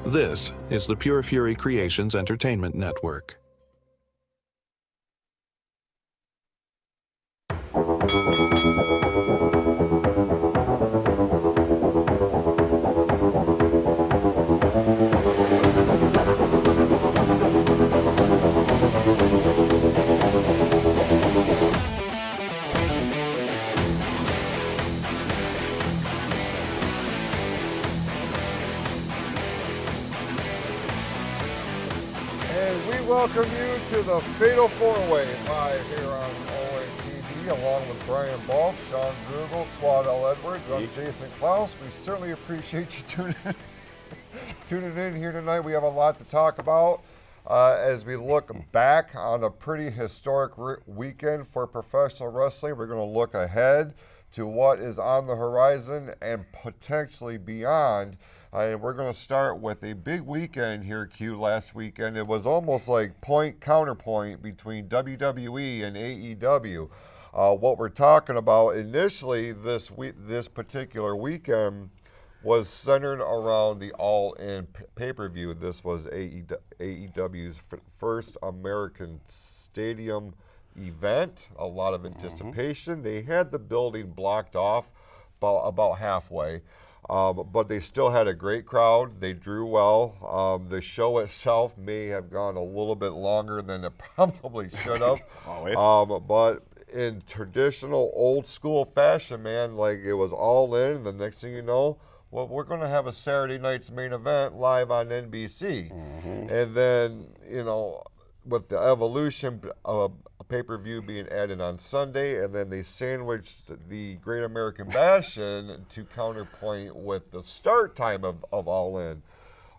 This is the Pure Fury Creations Entertainment Network. Welcome you to the Fatal 4-Way live here on OATV along with Brian Bolf, Shawn Grugel, Claude L. Edwards. I'm Jason Clouse. We certainly appreciate you tuning in here tonight. We have a lot to talk about as we look back on a pretty historic weekend for professional wrestling. We're going to look ahead to what is on the horizon and potentially beyond. And we're going to start with a big weekend here, Q, last weekend. It was almost like counterpoint between WWE and AEW. What we're talking about initially this particular weekend was centered around the All-In pay-per-view. This was AEW's first American Stadium event, a lot of anticipation. They had the building blocked off about halfway. But they still had a great crowd. They drew well. The show itself may have gone a little bit longer than it probably should have. But in traditional old school fashion, man, like it was all in. The next thing you know, well, we're going to have a Saturday night's main event live on NBC. And then, you know, with the evolution of a pay-per-view being added on Sunday, and then they sandwiched the Great American Bash in to counterpoint with the start time of All In.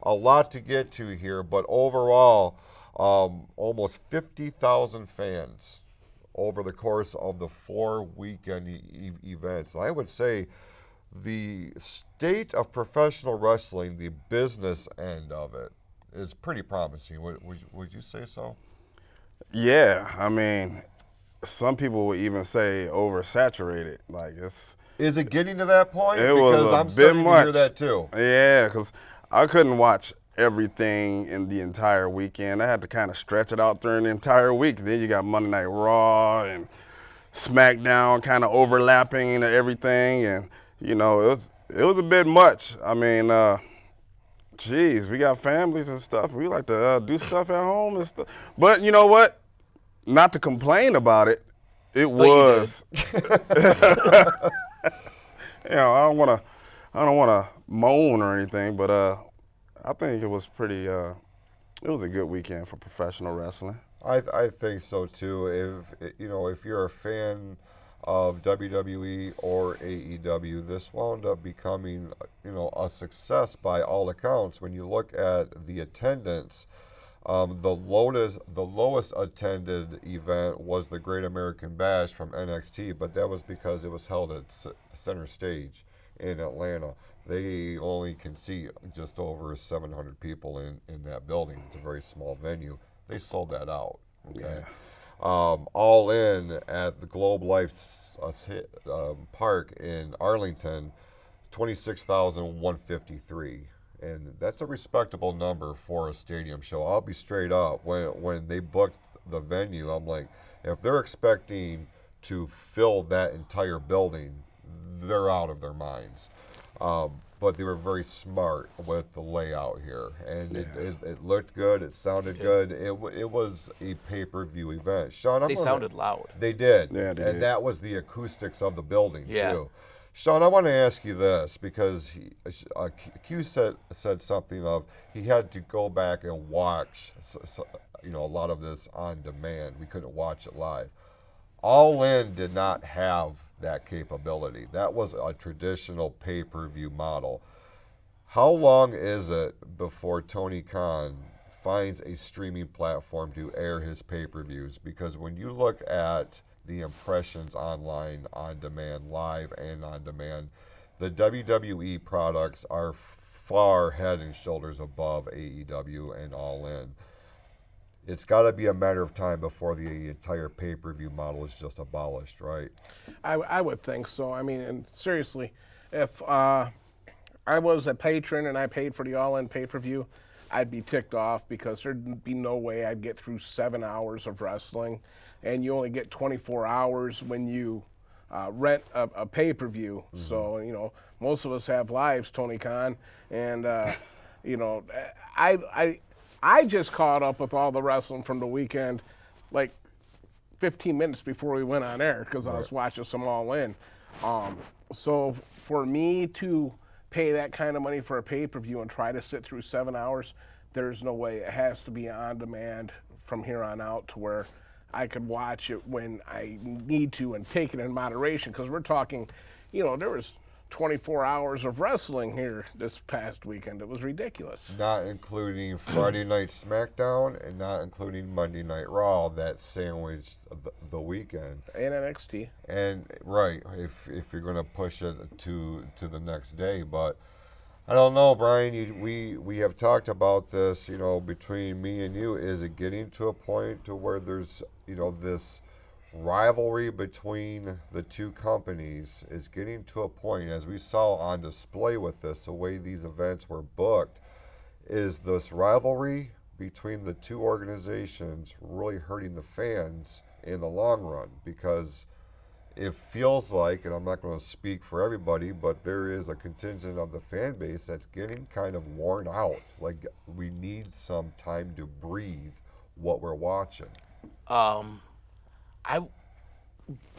A lot to get to here, but overall, almost 50,000 fans over the course of the 4 weekend events. I would say the state of professional wrestling, the business end of it, is pretty promising. Would you say so? Yeah, I mean, some people would even say oversaturated. Like it's. Is it getting to that point? It because was a I'm bit starting much. to hear that too. Yeah, because I couldn't watch everything in the entire weekend. I had to kind of stretch it out during the entire week. Then you got Monday Night Raw and SmackDown kind of overlapping and everything, and you know it was a bit much. I mean. Geez, we got families and stuff. We like to do stuff at home and stuff. But you know what? Not to complain about it. It was. You know, I don't want to moan or anything, but I think it was pretty. It was a good weekend for professional wrestling. I think so too. If you're a fan of WWE or AEW, this wound up becoming, a success by all accounts. When you look at the attendance, the lowest attended event was the Great American Bash from NXT, but that was because it was held at Center Stage in Atlanta. They only can seat just over 700 people in that building. It's a very small venue. They sold that out. Okay. Yeah. All In at the Globe Life Park in Arlington, 26,153, and that's a respectable number for a stadium show. I'll be straight up. When they booked the venue, I'm like, if they're expecting to fill that entire building, they're out of their minds. But they were very smart with the layout here, and it looked good. It sounded good. It was a pay-per-view event. Shawn, they sounded loud. They did, yeah, they did. That was the acoustics of the building too. Shawn, I want to ask you this because Q said something of he had to go back and watch, a lot of this on demand. We couldn't watch it live. All In did not have that capability. That was a traditional pay-per-view model. How long is it before Tony Khan finds a streaming platform to air his pay-per-views? Because when you look at the impressions online, on demand, live and on demand, the WWE products are far head and shoulders above AEW and All In. It's got to be a matter of time before the entire pay-per-view model is just abolished, right? I would think so. I mean, and seriously, if I was a patron and I paid for the All-In pay-per-view, I'd be ticked off because there'd be no way I'd get through 7 hours of wrestling, and you only get 24 hours when you rent a pay-per-view. So, you know, most of us have lives, Tony Khan, and you know, I just caught up with all the wrestling from the weekend, like 15 minutes before we went on air because I was watching some All-In. So for me to pay that kind of money for a pay-per-view and try to sit through 7 hours, there's no way. It has to be on demand from here on out to where I could watch it when I need to and take it in moderation, because we're talking, you know, there was 24 hours of wrestling here this past weekend. It was ridiculous. Not including Friday Night SmackDown and not including Monday Night Raw, that sandwiched the weekend. And NXT. And right, if you're going to push it to the next day, but I don't know, Brian. We have talked about this, you know, between me and you. Is it getting to a point to where there's, you know, this rivalry between the two companies is getting to a point, as we saw on display with this, the way these events were booked, is this rivalry between the two organizations really hurting the fans in the long run? Because it feels like, and I'm not going to speak for everybody, but there is a contingent of the fan base that's getting kind of worn out. Like, we need some time to breathe what we're watching.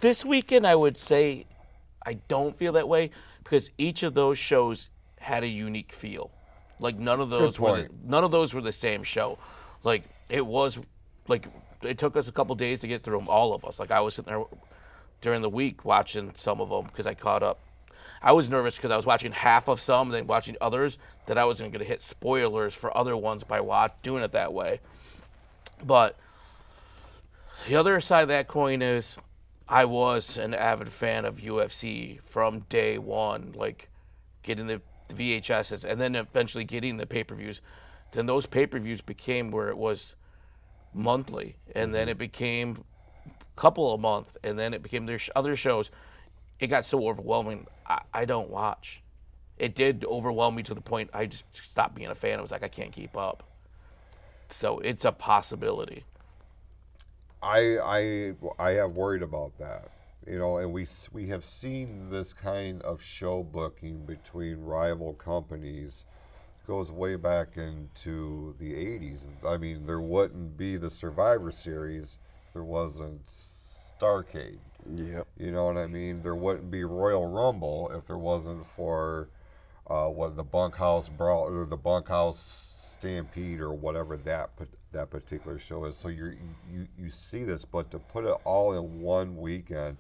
This weekend, I would say I don't feel that way because each of those shows had a unique feel. Like none of those were the same show. Like it was like it took us a couple days to get through them, all of us. Like I was sitting there during the week watching some of them because I caught up. I was nervous because I was watching half of some, and then watching others that I wasn't going to hit spoilers for other ones by doing it that way. But the other side of that coin is I was an avid fan of UFC from day one, like getting the VHSs and then eventually getting the pay-per-views. Then those pay-per-views became where it was monthly, and then it became a couple a month, and then it became their other shows. It got so overwhelming, I don't watch. It did overwhelm me to the point I just stopped being a fan. I was like, I can't keep up. So it's a possibility. I have worried about that, you know, and we have seen this kind of show booking between rival companies goes way back into the 80s. I mean, there wouldn't be the Survivor Series if there wasn't Starrcade. Yep. You know what I mean? There wouldn't be Royal Rumble if there wasn't for the Bunkhouse Brawl or the Bunkhouse Stampede or whatever that particular show is. So you see this, but to put it all in one weekend,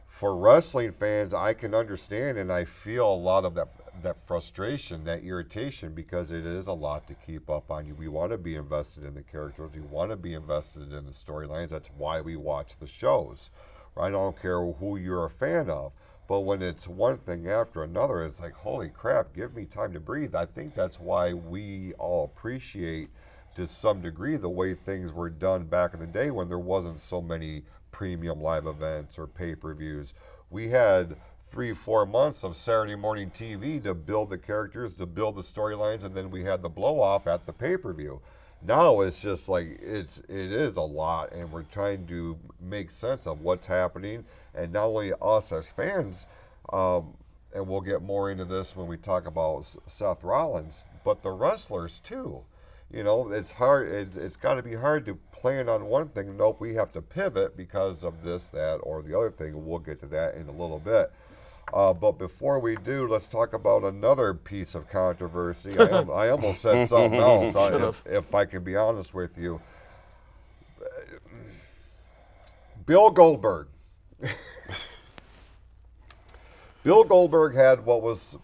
for wrestling fans, I can understand and I feel a lot of that frustration, that irritation, because it is a lot to keep up on. We want to be invested in the characters. We want to be invested in the storylines. That's why we watch the shows. I don't care who you're a fan of. But when it's one thing after another, it's like, holy crap, give me time to breathe. I think that's why we all appreciate, to some degree, the way things were done back in the day when there wasn't so many premium live events or pay-per-views. We had 3-4 months of Saturday morning TV to build the characters, to build the storylines, and then we had the blow-off at the pay-per-view. Now it's just like it is a lot, and we're trying to make sense of what's happening, and not only us as fans, and we'll get more into this when we talk about Seth Rollins, but the wrestlers too. You know, it's hard. It's got to be hard to plan on one thing. Nope, we have to pivot because of this, that, or the other thing. We'll get to that in a little bit. But before we do, let's talk about another piece of controversy. I almost said something else, if I can be honest with you. Bill Goldberg. Bill Goldberg had what was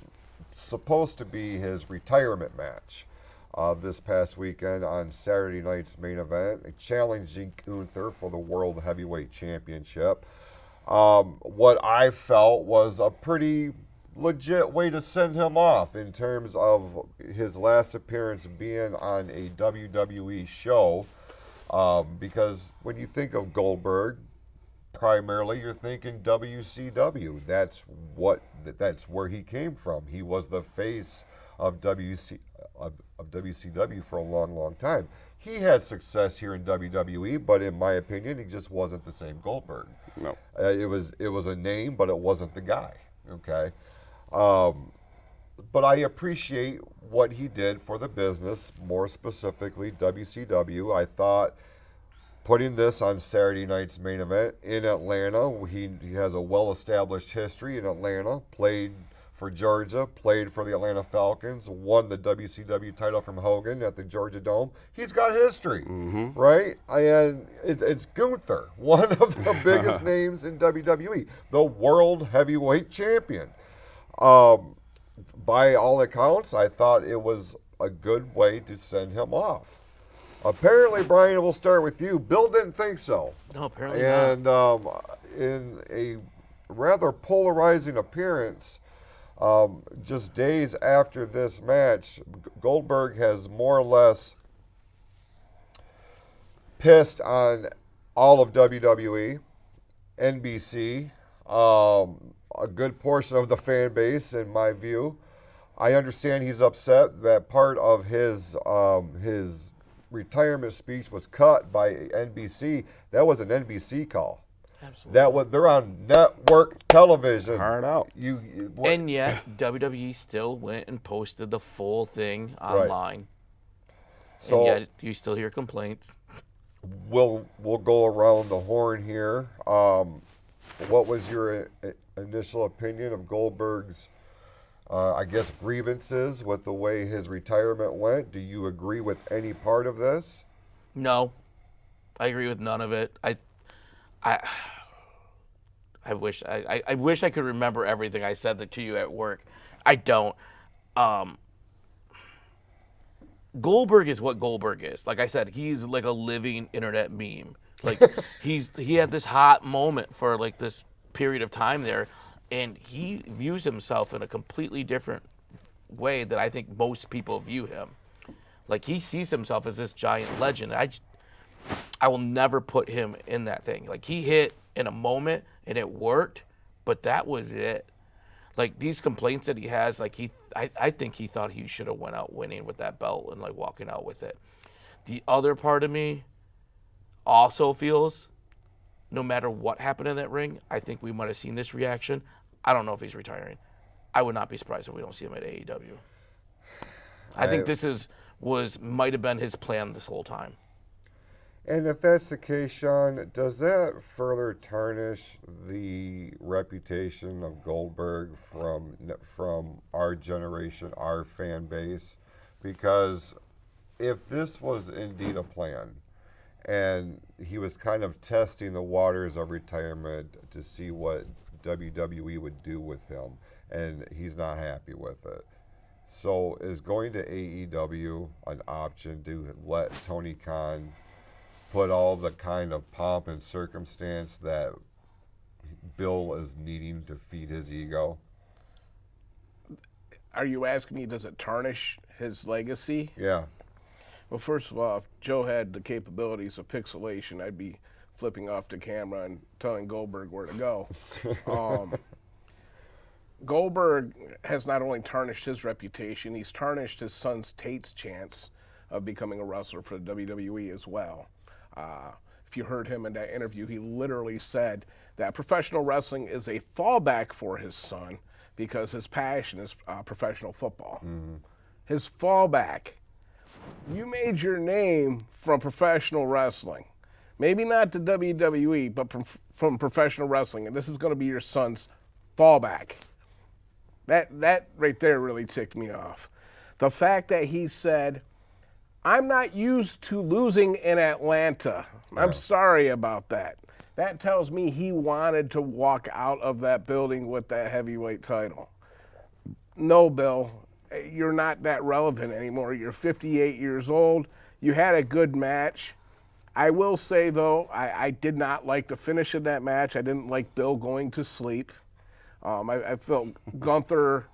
supposed to be his retirement match this past weekend on Saturday night's main event, challenging Gunther for the World Heavyweight Championship. What I felt was a pretty legit way to send him off in terms of his last appearance being on a WWE show, because when you think of Goldberg, primarily you're thinking WCW. That's where he came from. He was the face of WCW for a long, long time. He had success here in WWE, but in my opinion, he just wasn't the same Goldberg. No. It was a name, but it wasn't the guy. Okay. But I appreciate what he did for the business, more specifically WCW. I thought putting this on Saturday night's main event in Atlanta, he has a well-established history in Atlanta, played for Georgia, played for the Atlanta Falcons, won the WCW title from Hogan at the Georgia Dome. He's got history, right? And it's Gunther, one of the biggest names in WWE, the World Heavyweight Champion. By all accounts, I thought it was a good way to send him off. Apparently, Brian, we'll start with you. Bill didn't think so. No, apparently not. not. In a rather polarizing appearance, just days after this match, Goldberg has more or less pissed on all of WWE, NBC, a good portion of the fan base, in my view. I understand he's upset that part of his retirement speech was cut by NBC. That was an NBC call. Absolutely. They're on network television. Hard out. And yet, WWE still went and posted the full thing online. So and yet, you still hear complaints. We'll go around the horn here. What was your initial opinion of Goldberg's, grievances with the way his retirement went? Do you agree with any part of this? No, I agree with none of it. I wish I could remember everything I said to you at work. I don't. Goldberg is what Goldberg is. Like I said, he's like a living internet meme. Like he had this hot moment for like this period of time there, and he views himself in a completely different way that I think most people view him. Like he sees himself as this giant legend. I will never put him in that thing. Like he hit in a moment and it worked, but that was it. Like these complaints that he has, like I think he thought he should have went out winning with that belt and like walking out with it. The other part of me also feels no matter what happened in that ring, I think we might have seen this reaction. I don't know if he's retiring. I would not be surprised if we don't see him at AEW. I think this might have been his plan this whole time. And if that's the case, Sean, does that further tarnish the reputation of Goldberg from our generation, our fan base? Because if this was indeed a plan, and he was kind of testing the waters of retirement to see what WWE would do with him, and he's not happy with it. So is going to AEW an option to let Tony Khan put all the kind of pomp and circumstance that Bill is needing to feed his ego? Are you asking me, does it tarnish his legacy? Yeah. Well, first of all, if Joe had the capabilities of pixelation, I'd be flipping off the camera and telling Goldberg where to go. Goldberg has not only tarnished his reputation, he's tarnished his son Tate's chance of becoming a wrestler for the WWE as well. If you heard him in that interview, he literally said that professional wrestling is a fallback for his son because his passion is professional football. Mm-hmm. His fallback. You made your name from professional wrestling. Maybe not the WWE, but from professional wrestling, and this is going to be your son's fallback. That right there really ticked me off. The fact that he said, I'm not used to losing in Atlanta. I'm sorry about that. That tells me he wanted to walk out of that building with that heavyweight title. No, Bill, you're not that relevant anymore. You're 58 years old. You had a good match. I will say, though, I did not like the finish of that match. I didn't like Bill going to sleep. I felt Gunther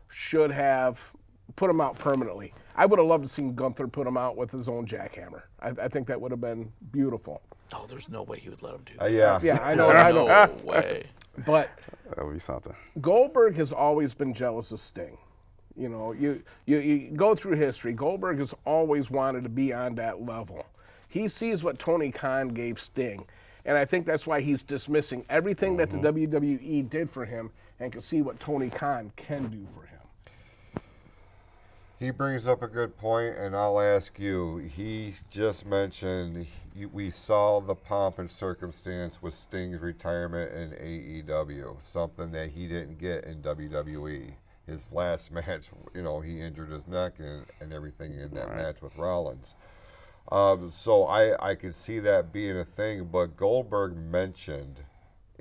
should have put him out permanently. I would have loved to see Gunther put him out with his own jackhammer. I think that would have been beautiful. Oh, there's no way he would let him do that. Yeah. Yeah, I know. I know. No way. But That would be something. Goldberg has always been jealous of Sting. You know, you go through history. Goldberg has always wanted to be on that level. He sees what Tony Khan gave Sting, and I think that's why he's dismissing everything that the WWE did for him and can see what Tony Khan can do for him. He brings up a good point, and I'll ask you. He just mentioned we saw the pomp and circumstance with Sting's retirement in AEW, something that he didn't get in WWE. His last match, you know, he injured his neck and everything in that match with Rollins. So I could see that being a thing, but Goldberg mentioned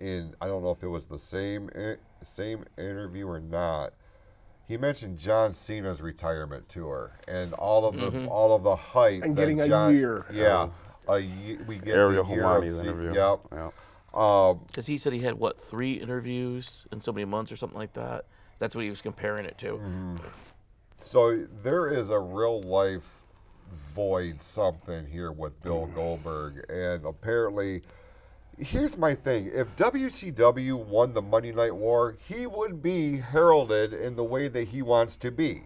I don't know if it was the same interview or not. He mentioned John Cena's retirement tour and all of the hype And that getting a John, year. Yeah, a year. We get Ariel the year Helwani's of interview. Yep. Yep. Because he said he had, 3 interviews in so many months or something like that? That's what he was comparing it to. So there is a real life void something here with Bill Goldberg, and apparently, here's my thing: if WCW won the Monday Night War, he would be heralded in the way that he wants to be.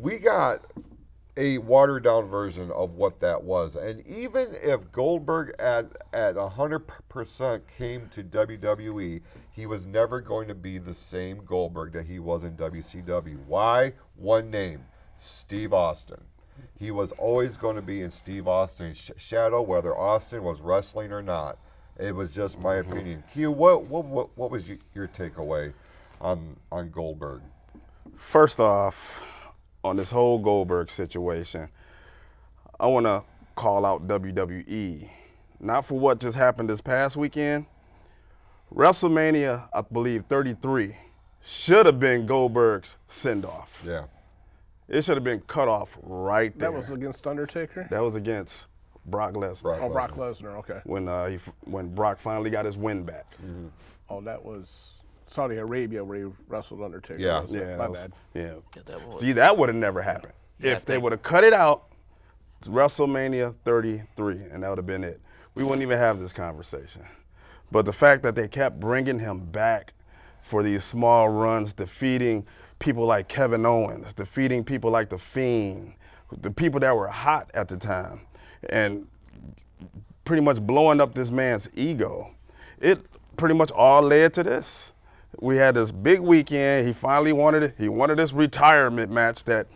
We got a watered down version of what that was, and even if Goldberg at 100% came to WWE, he was never going to be the same Goldberg that he was in WCW. Why? One name: Steve Austin. He was always going to be in Steve Austin's shadow, whether Austin was wrestling or not. It was just my opinion. Q, what was your takeaway on Goldberg? First off, on this whole Goldberg situation, I want to call out WWE. Not for what just happened this past weekend. WrestleMania, I believe, 33 should have been Goldberg's send-off. Yeah. It should have been cut off right there. That was against Undertaker? That was against Brock Lesnar. Oh, Brock Lesnar, okay. When Brock finally got his win back. Mm-hmm. Oh, that was Saudi Arabia where he wrestled Undertaker. Yeah. wasn't it? Yeah, My that was- bad. yeah. That was, See, that would have never happened. Yeah, If they would have cut it out, it's WrestleMania 33, and that would have been it. We wouldn't even have this conversation. But the fact that they kept bringing him back for these small runs, defeating people like Kevin Owens, defeating people like The Fiend, the people that were hot at the time, and pretty much blowing up this man's ego, it pretty much all led to this. We had this big weekend. He finally wanted it. He wanted this retirement match that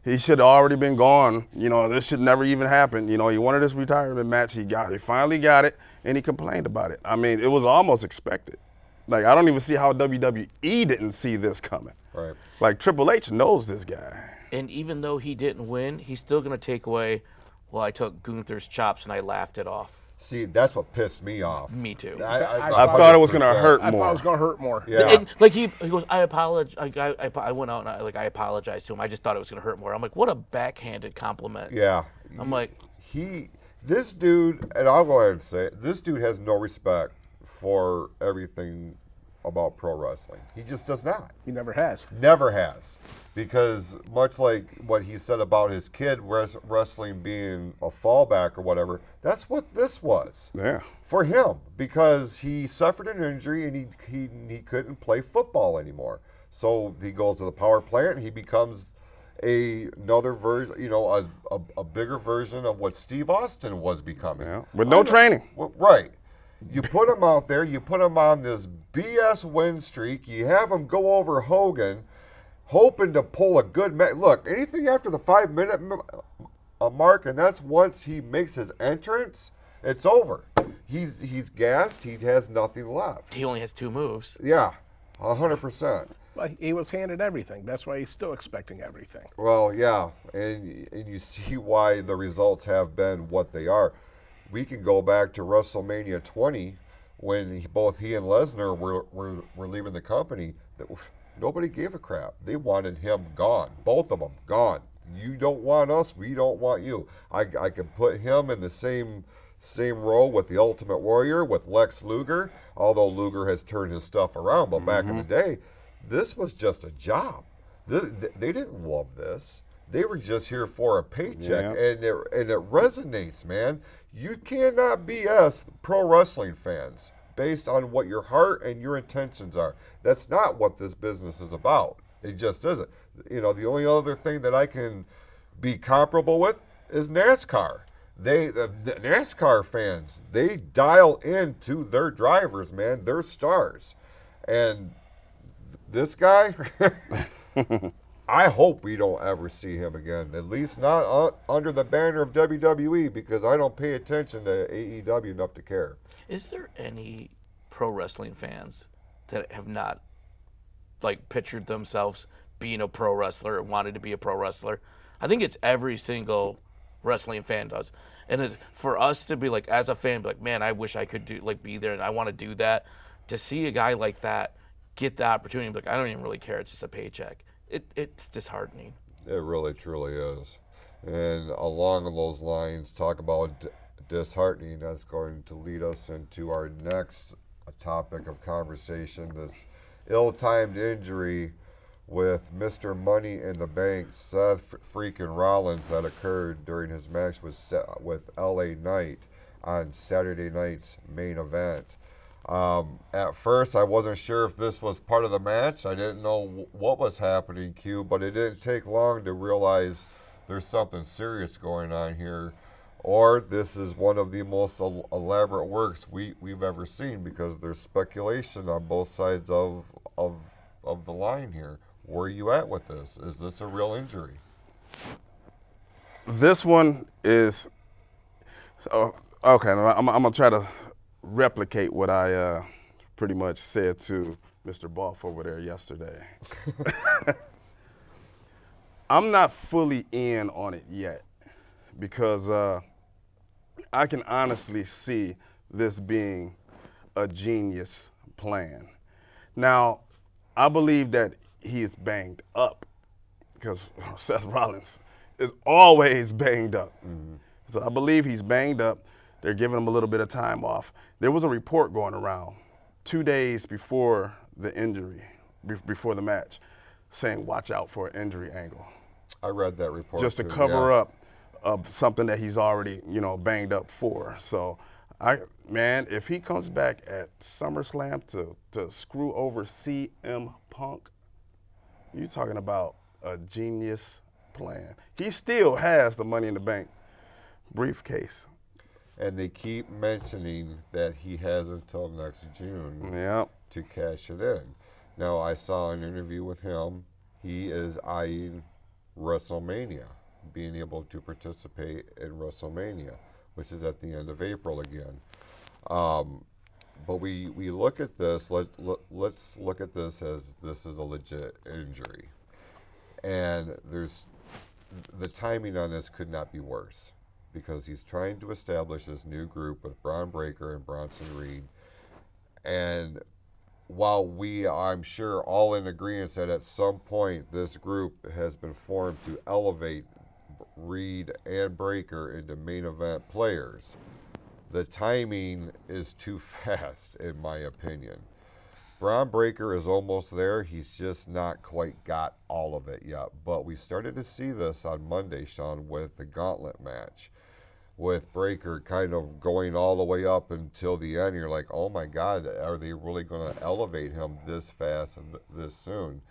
he should have already been gone. You know, this should never even happen. You know, he wanted this retirement match. He finally got it, and he complained about it. I mean, it was almost expected. Like, I don't even see how WWE didn't see this coming. Right. Like, Triple H knows this guy. and even though he didn't win, he's still going to take away, well, I took Gunther's chops and I laughed it off. See, that's what pissed me off. Me too. I thought it was going to 100%. hurt I more. thought it was going to hurt more. Yeah. And like he goes, I apologize. I went out and I apologized to him. I just thought it was going to hurt more. I'm like, what a backhanded compliment. Yeah. I'm like, This dude, and I'll go ahead and say it, this dude has no respect for everything about pro wrestling. He just does not. He never has. Never has. Because much like what he said about his kid wrestling being a fallback or whatever, that's what this was. Yeah. For him, because he suffered an injury and he couldn't play football anymore. So he goes to the power plant and he becomes another version, a bigger version of what Steve Austin was becoming. Yeah. With no training. Right. You put him out there, you put him on this BS win streak, you have him go over Hogan, hoping to pull a good match. Look, anything after the 5-minute mark, and that's once he makes his entrance, it's over. He's gassed, he has nothing left. he only has 2 moves. Yeah, 100%. But he was handed everything. That's why he's still expecting everything. Well, yeah, and you see why the results have been what they are. We can go back to WrestleMania 20 when both he and Lesnar were leaving the company. Nobody gave a crap. They wanted him gone. Both of them gone. You don't want us. We don't want you. I can put him in the same role with the Ultimate Warrior, with Lex Luger, although Luger has turned his stuff around. But back in the day, this was just a job. They didn't love this. They were just here for a paycheck, Yeah. and it resonates, man. You cannot BS pro wrestling fans based on what your heart and your intentions are. That's not what this business is about. It just isn't. You know, the only other thing that I can be comparable with is NASCAR. The NASCAR fans, they dial into their drivers, man. They're stars. And this guy, I hope we don't ever see him again. At least not under the banner of WWE, because I don't pay attention to AEW enough to care. Is there any pro wrestling fans that have not like pictured themselves being a pro wrestler or wanted to be a pro wrestler? I think it's every single wrestling fan does. And it's for us to be like, as a fan, be like, man, I wish I could be there and I want to do that. To see a guy like that get the opportunity, like, I don't even really care. It's just a paycheck. It's disheartening. It really, truly is. And along those lines, talk about disheartening. That's going to lead us into our next topic of conversation, this ill-timed injury with Mr. Money in the Bank, Seth freaking Rollins, that occurred during his match with LA Knight on Saturday night's main event. At first, I wasn't sure if this was part of the match. I didn't know what was happening, Q, but it didn't take long to realize there's something serious going on here, or this is one of the most elaborate works we've ever seen, because there's speculation on both sides of the line here. Where are you at with this? Is this a real injury? This one is, okay, I'm going to try to replicate what I pretty much said to Mr. Bolf over there yesterday. I'm not fully in on it yet, because I can honestly see this being a genius plan. Now, I believe that he is banged up, because Seth Rollins is always banged up. Mm-hmm. So I believe he's banged up. They're giving him a little bit of time off. There was a report going around 2 days before the injury, before the match, saying watch out for an injury angle. I read that report. Just to cover up of something that he's already, banged up for. So, if he comes back at SummerSlam to screw over CM Punk, you're talking about a genius plan. He still has the Money in the Bank briefcase. And they keep mentioning that he has until next June to cash it in. Now, I saw an interview with him. He is eyeing WrestleMania, being able to participate in WrestleMania, which is at the end of April again. But we look at this, let's look at this as this is a legit injury. And the timing on this could not be worse, because he's trying to establish this new group with Braun Breaker and Bronson Reed. And while we are, I'm sure, all in agreement that at some point this group has been formed to elevate Reed and Breaker into main event players, the timing is too fast, in my opinion. Braun Breaker is almost there. He's just not quite got all of it yet. But we started to see this on Monday, Sean, with the gauntlet match, with Breaker kind of going all the way up until the end. You're like, oh my God, are they really going to elevate him this fast and this soon?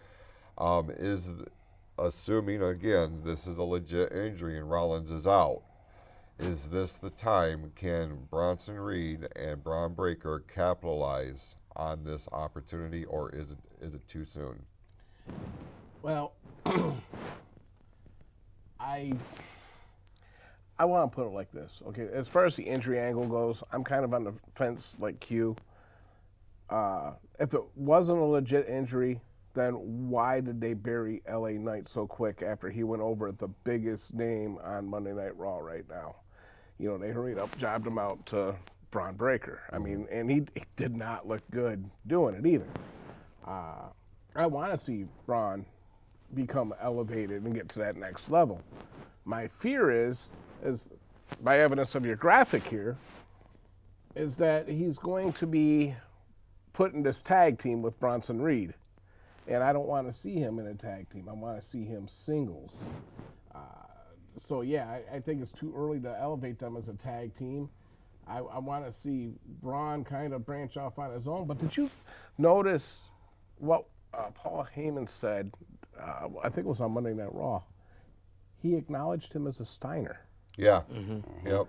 Is assuming, again, this is a legit injury and Rollins is out. Is this the time? Can Bronson Reed and Braun Breaker capitalize on this opportunity, or is it too soon? Well, I want to put it like this. Okay, as far as the injury angle goes, I'm kind of on the fence like Q. If it wasn't a legit injury, then why did they bury LA Knight so quick after he went over the biggest name on Monday Night Raw right now? They hurried up, jobbed him out to Braun Breaker. I mean, and he did not look good doing it either. I want to see Braun become elevated and get to that next level. My fear is by evidence of your graphic here, is that he's going to be put in this tag team with Bronson Reed. And I don't want to see him in a tag team. I want to see him singles. So yeah, I think it's too early to elevate them as a tag team. I want to see Braun kind of branch off on his own. But did you notice what Paul Heyman said? I think it was on Monday Night Raw. He acknowledged him as a Steiner. Yeah. Mm-hmm. Yep.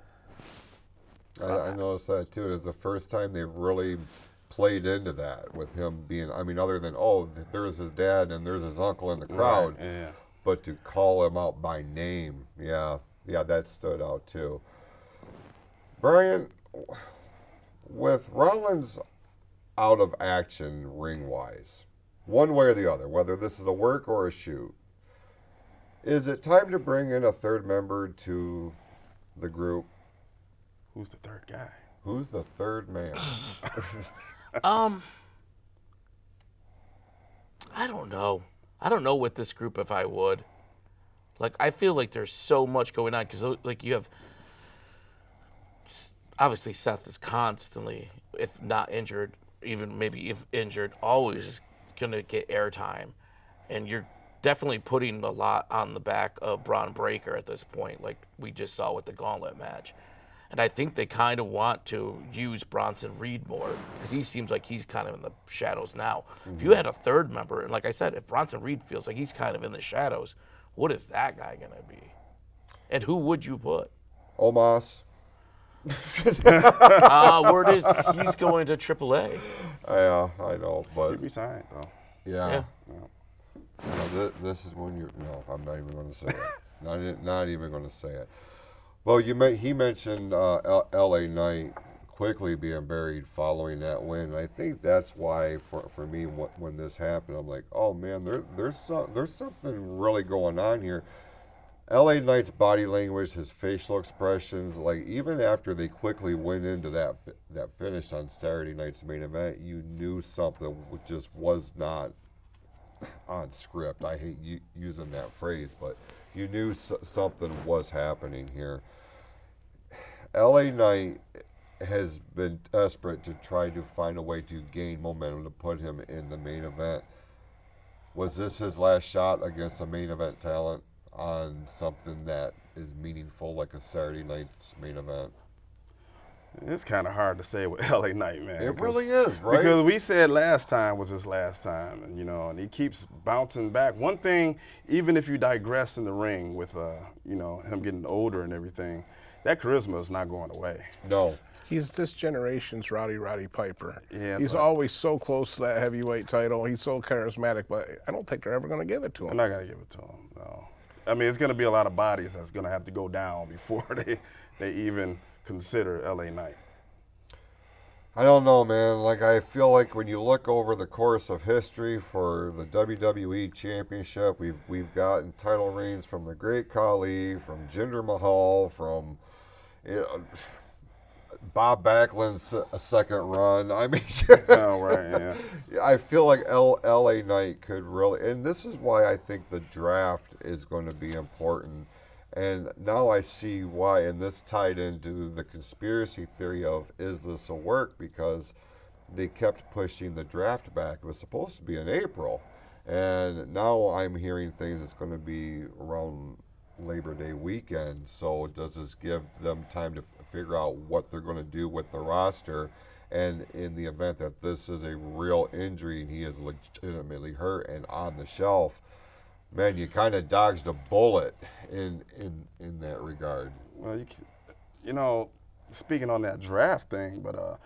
I noticed that too. It's the first time they've really played into that with him being, I mean, other than, oh, there's his dad and there's his uncle in the crowd. Right, yeah. But to call him out by name, yeah, that stood out too. Brian, with Rollins out of action ring-wise, one way or the other, whether this is a work or a shoot, is it time to bring in a third member to the group? Who's the third guy? Who's the third man? I don't know. I don't know with this group if I would. Like, I feel like there's so much going on because, like, you have obviously Seth is constantly, if not injured, even maybe if injured, always going to get airtime, and you're definitely putting a lot on the back of Braun Breaker at this point, like we just saw with the Gauntlet match. And I think they kind of want to use Bronson Reed more because he seems like he's kind of in the shadows now. Mm-hmm. If you had a third member, and like I said, if Bronson Reed feels like he's kind of in the shadows, what is that guy going to be? And who would you put? Omos. Word is he's going to AAA. Yeah, I know, but He'd be signed, though. yeah. No, this is when you. No, I'm not even going to say it. Not even going to say it. Well, he mentioned L.A. Knight quickly being buried following that win. And I think that's why, for me, when this happened, I'm like, oh man, there's something really going on here. L.A. Knight's body language, his facial expressions, like even after they quickly went into that finish on Saturday night's main event, you knew something just was not on script. I hate using that phrase, but you knew something was happening here. L.A. Knight has been desperate to try to find a way to gain momentum to put him in the main event. Was this his last shot against a main event talent on something that is meaningful like a Saturday night's main event? It's kind of hard to say with L.A. Knight, man. It really is, right? Because we said last time was his last time, and and he keeps bouncing back. One thing, even if you digress in the ring with him getting older and everything, that charisma is not going away. No. He's this generation's Roddy Piper. Yeah, he's always so close to that heavyweight title. He's so charismatic, but I don't think they're ever going to give it to him. I'm not going to give it to him, no. I mean, it's going to be a lot of bodies that's going to have to go down before they even consider L.A. Knight. I don't know, man. Like, I feel like when you look over the course of history for the WWE Championship, we've gotten title reigns from the Great Khali, from Jinder Mahal, from Bob Backlund's second run. I mean, oh, right, yeah. I feel like L.A. Knight could really, and this is why I think the draft is going to be important. And now I see why, and this tied into the conspiracy theory of, is this a work? Because they kept pushing the draft back. It was supposed to be in April. And now I'm hearing things it's going to be around Labor Day weekend. So does this give them time to figure out what they're going to do with the roster? And in the event that this is a real injury and he is legitimately hurt and on the shelf, man, you kind of dodged a bullet in that regard. Well, speaking on that draft thing, but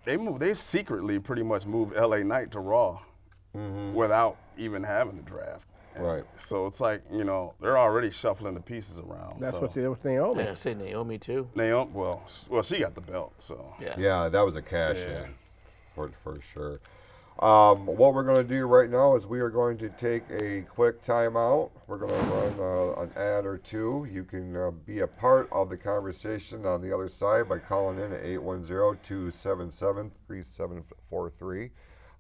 they secretly pretty much moved L.A. Knight to Raw without even having the draft. And right. So it's like, they're already shuffling the pieces around. That's what they did with Naomi. Yeah, I say Naomi too. Naomi, well, she got the belt, so. Yeah, that was a cash in for sure. What we're going to do right now is we are going to take a quick timeout. We're going to run an ad or two. You can be a part of the conversation on the other side by calling in at 810-277-3743,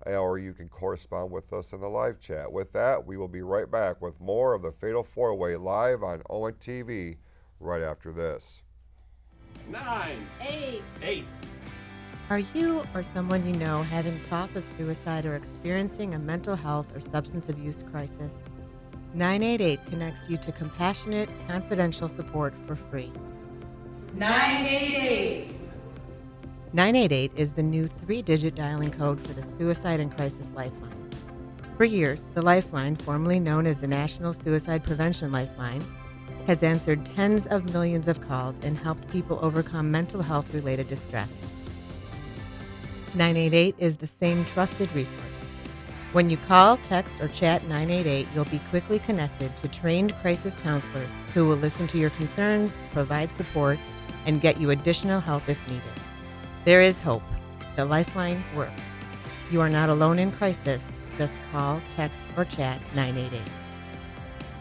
or you can correspond with us in the live chat. With that, we will be right back with more of the Fatal 4-Way live on Owen TV right after this. 9, 8. Are you or someone you know having thoughts of suicide or experiencing a mental health or substance abuse crisis? 988 connects you to compassionate, confidential support for free. 988. 988 is the new 3-digit dialing code for the Suicide and Crisis Lifeline. For years, the Lifeline, formerly known as the National Suicide Prevention Lifeline, has answered tens of millions of calls and helped people overcome mental health-related distress. 988 is the same trusted resource. When you call, text, or chat 988, you'll be quickly connected to trained crisis counselors who will listen to your concerns, provide support, and get you additional help if needed. There is hope. The Lifeline works. You are not alone in crisis. Just call, text, or chat 988.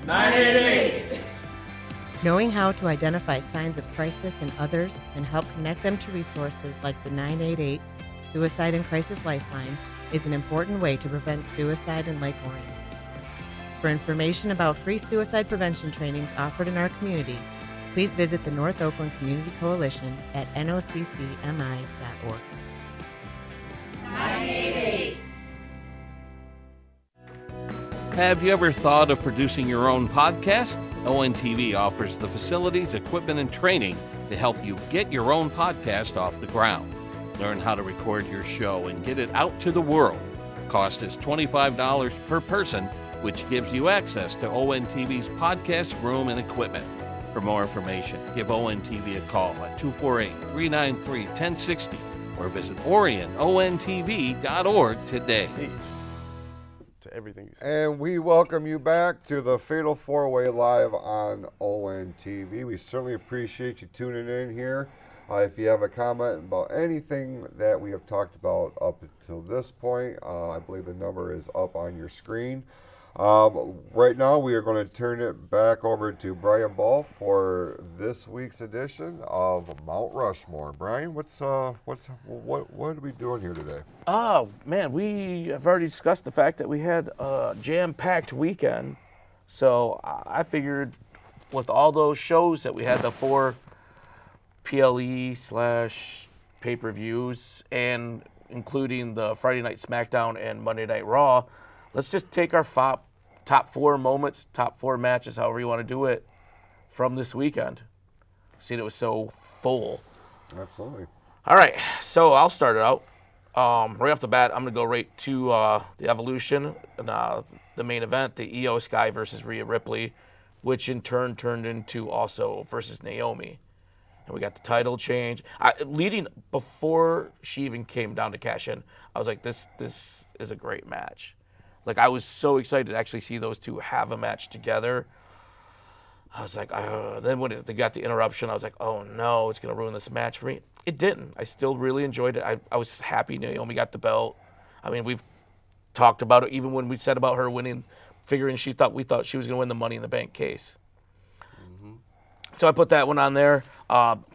988. Knowing how to identify signs of crisis in others and help connect them to resources like the 988 Suicide and Crisis Lifeline is an important way to prevent suicide in Lake Orion. For information about free suicide prevention trainings offered in our community, please visit the North Oakland Community Coalition at noccmi.org. 988. Have you ever thought of producing your own podcast? ONTV offers the facilities, equipment, and training to help you get your own podcast off the ground. Learn how to record your show and get it out to the world. Cost is $25 per person, which gives you access to ONTV's podcast room and equipment. For more information, give ONTV a call at 248-393-1060 or visit orionontv.org today. To everything you said. And we welcome you back to the Fatal 4-Way live on ONTV. We certainly appreciate you tuning in here. If you have a comment about anything that we have talked about up until this point, I believe the number is up on your screen. Right now, we are going to turn it back over to Brian Bolf for this week's edition of Mount Rushmore. Brian, what are we doing here today? Oh, man, we have already discussed the fact that we had a jam-packed weekend. So I figured with all those shows that we had, the 4 PLE/pay-per-views, and including the Friday Night SmackDown and Monday Night Raw, let's just take our top 4 moments, top 4 matches, however you want to do it, from this weekend. Seeing it was so full. Absolutely. All right, so I'll start it out. Right off the bat, I'm going to go right to the Evolution, the main event, the Io Sky versus Rhea Ripley, which in turn turned into also versus Naomi. And we got the title change. Before she even came down to cash in, I was like, this is a great match. Like, I was so excited to actually see those two have a match together. I was like, then when they got the interruption, I was like, oh no, it's going to ruin this match for me. It didn't. I still really enjoyed it. I was happy Naomi got the belt. I mean, we've talked about it even when we said about her winning, figuring we thought she was going to win the Money in the Bank case. So I put that one on there.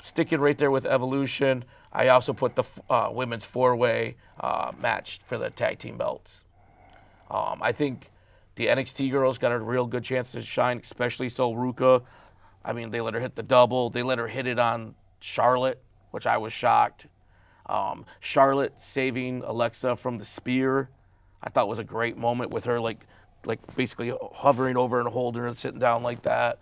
Sticking right there with Evolution, I also put the women's 4-way match for the tag team belts. I think the NXT girls got a real good chance to shine, especially Sol Ruka. I mean, they let her hit the double. They let her hit it on Charlotte, which I was shocked. Charlotte saving Alexa from the spear, I thought was a great moment with her, like basically hovering over and holding her and sitting down like that.